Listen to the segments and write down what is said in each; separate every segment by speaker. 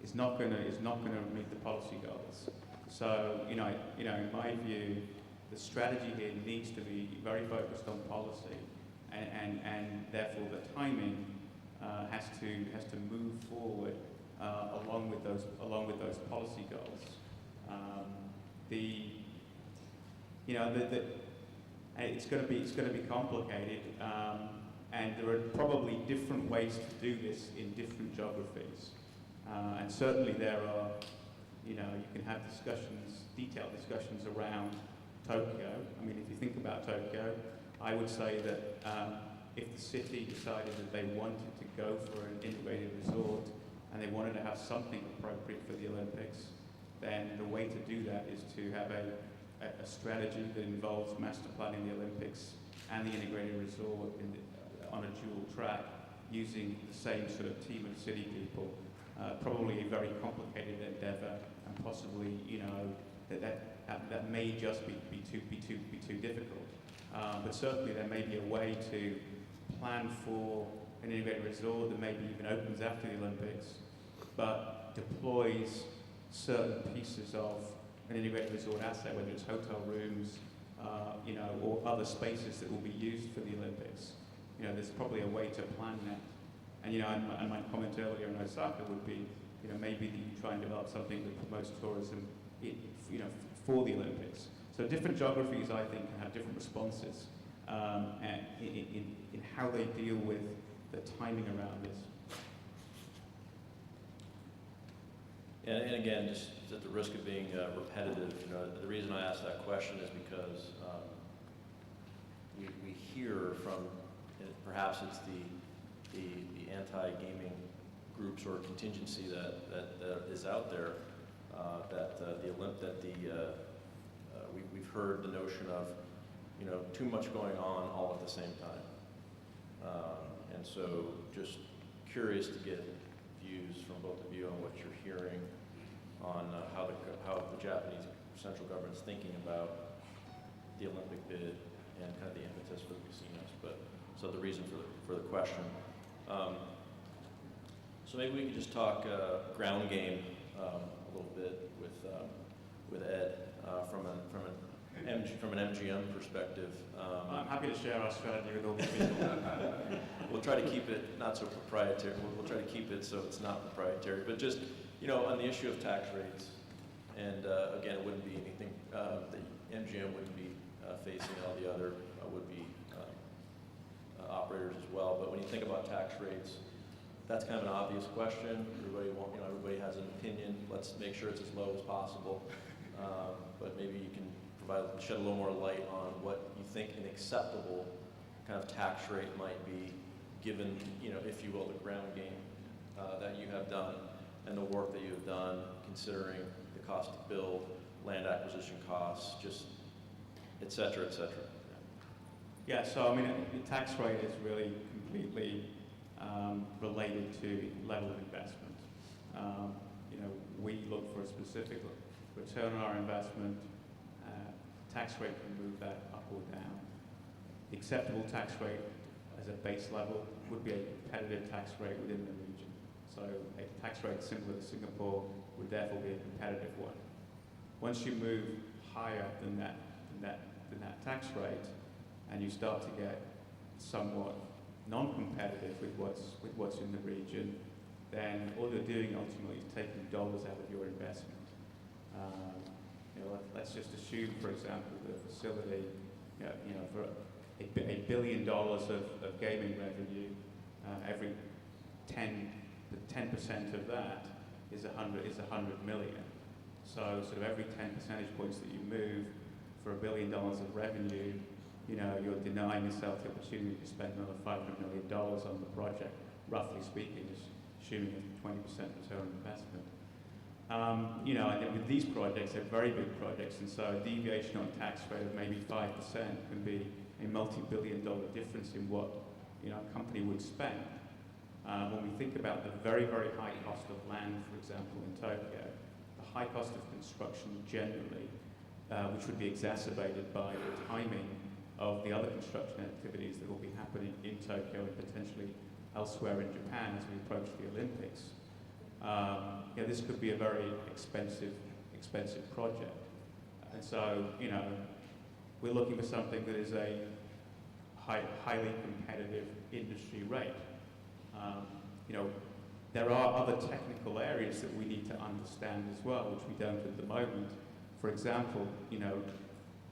Speaker 1: is not going to meet the policy goals. So in my view, the strategy here needs to be very focused on policy, and therefore the timing has to move forward along with those policy goals. It's going to be complicated, and there are probably different ways to do this in different geographies. And certainly there are, you can have detailed discussions around Tokyo. I mean, if you think about Tokyo, I would say that if the city decided that they wanted to go for an integrated resort and they wanted to have something appropriate for the Olympics, then the way to do that is to have a strategy that involves master planning the Olympics and the integrated resort on a dual track using the same sort of team of city people. Probably a very complicated endeavor, and possibly, that may just be too difficult. But certainly there may be a way to plan for an integrated resort that maybe even opens after the Olympics, but deploys certain pieces of an integrated resort asset, whether it's hotel rooms, or other spaces that will be used for the Olympics. There's probably a way to plan that. And my comment earlier in Osaka would be, maybe you try and develop something that promotes tourism, for the Olympics. So different geographies, I think, can have different responses in how they deal with the timing around this.
Speaker 2: And again, just at the risk of being repetitive, the reason I asked that question is because we hear from, perhaps it's the anti-gaming groups or contingency that is out there, we've heard the notion of too much going on all at the same time, and so just curious to get views from both of you on what you're hearing on how the Japanese central government's thinking about the Olympic bid and kind of the impetus for the casinos. But so the reason for the question. So maybe we could just talk ground game a little bit with Ed from an MGM perspective.
Speaker 1: I'm happy to share our strategy with all these people.
Speaker 2: We'll try to keep it not so proprietary. We'll try to keep it so it's not proprietary. But just on the issue of tax rates, and again, it wouldn't be anything that MGM wouldn't be facing. All the other would-be operators as well. But when you think about tax rates, that's kind of an obvious question. Everybody has an opinion. Let's make sure it's as low as possible. But maybe you can shed a little more light on what you think an acceptable kind of tax rate might be, given, if you will, the ground game that you have done and the work that you have done, considering the cost to build, land acquisition costs, just et cetera, et cetera.
Speaker 1: Yeah, so the tax rate is really completely related to level of investment. We look for a specific return on our investment. Tax rate can move that up or down. The acceptable tax rate as a base level would be a competitive tax rate within the region. So a tax rate similar to Singapore would therefore be a competitive one. Once you move higher than that tax rate, and you start to get somewhat non-competitive with what's in the region, then all you're doing ultimately is taking dollars out of your investment. Let's just assume, for example, the facility, for $1 billion of gaming revenue, every 10% of that is 100 million. So sort of every 10 percentage points that you move for $1 billion of revenue, you're denying yourself the opportunity to spend another $500 million on the project, roughly speaking, assuming a 20% return on investment. And with these projects, they're very big projects, and so a deviation on tax rate of maybe 5% can be a multi-billion-dollar difference in what a company would spend. When we think about the very, very high cost of land, for example, in Tokyo, the high cost of construction generally, which would be exacerbated by the timing of the other construction activities that will be happening in Tokyo and potentially elsewhere in Japan as we approach the Olympics. this could be a very expensive project. And so, we're looking for something that is a highly competitive industry rate. There are other technical areas that we need to understand as well, which we don't at the moment. For example,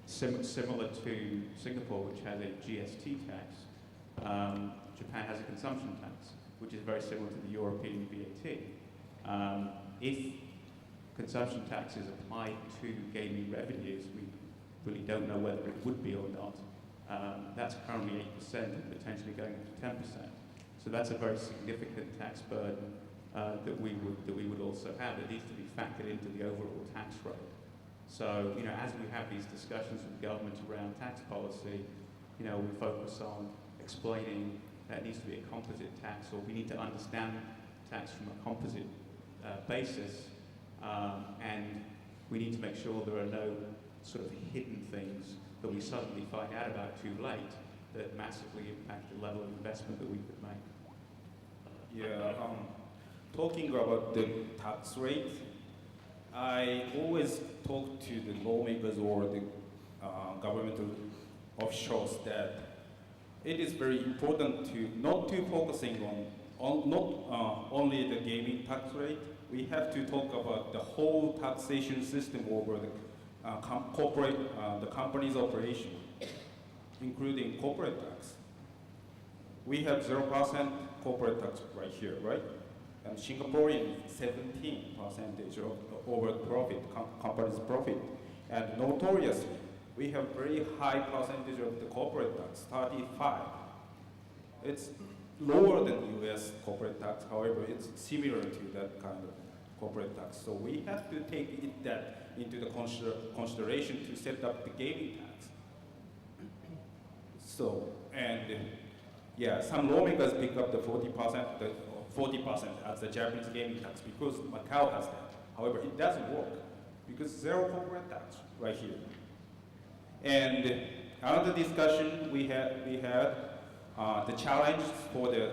Speaker 1: similar to Singapore, which has a GST tax, Japan has a consumption tax, which is very similar to the European VAT. If consumption tax is applied to gaming revenues, we really don't know whether it would be or not. That's currently 8% and potentially going up to 10%. So that's a very significant tax burden that we would also have. It needs to be factored into the overall tax rate. So, as we have these discussions with government around tax policy, we focus on explaining that it needs to be a composite tax, or we need to understand tax from a composite basis, and we need to make sure there are no sort of hidden things that we suddenly find out about too late that massively impact the level of investment that we could make.
Speaker 3: Talking about the tax rate, I always talk to the lawmakers or the governmental officials that it is very important to not to focusing on not only the gaming tax rate. We have to talk about the whole taxation system over the the company's operation, including corporate tax. We have 0% corporate tax right here, right? And Singaporean 17% over profit, company's profit. And notoriously, we have very high percentage of the corporate tax, 35. It's lower than US corporate tax, however, it's similar to that kind of corporate tax. So we have to take that into the consideration to set up the gaming tax. So, and some lawmakers pick up the 40% as the Japanese gaming tax because Macau has that. However, it doesn't work because zero corporate tax right here. And another discussion we had the challenge for the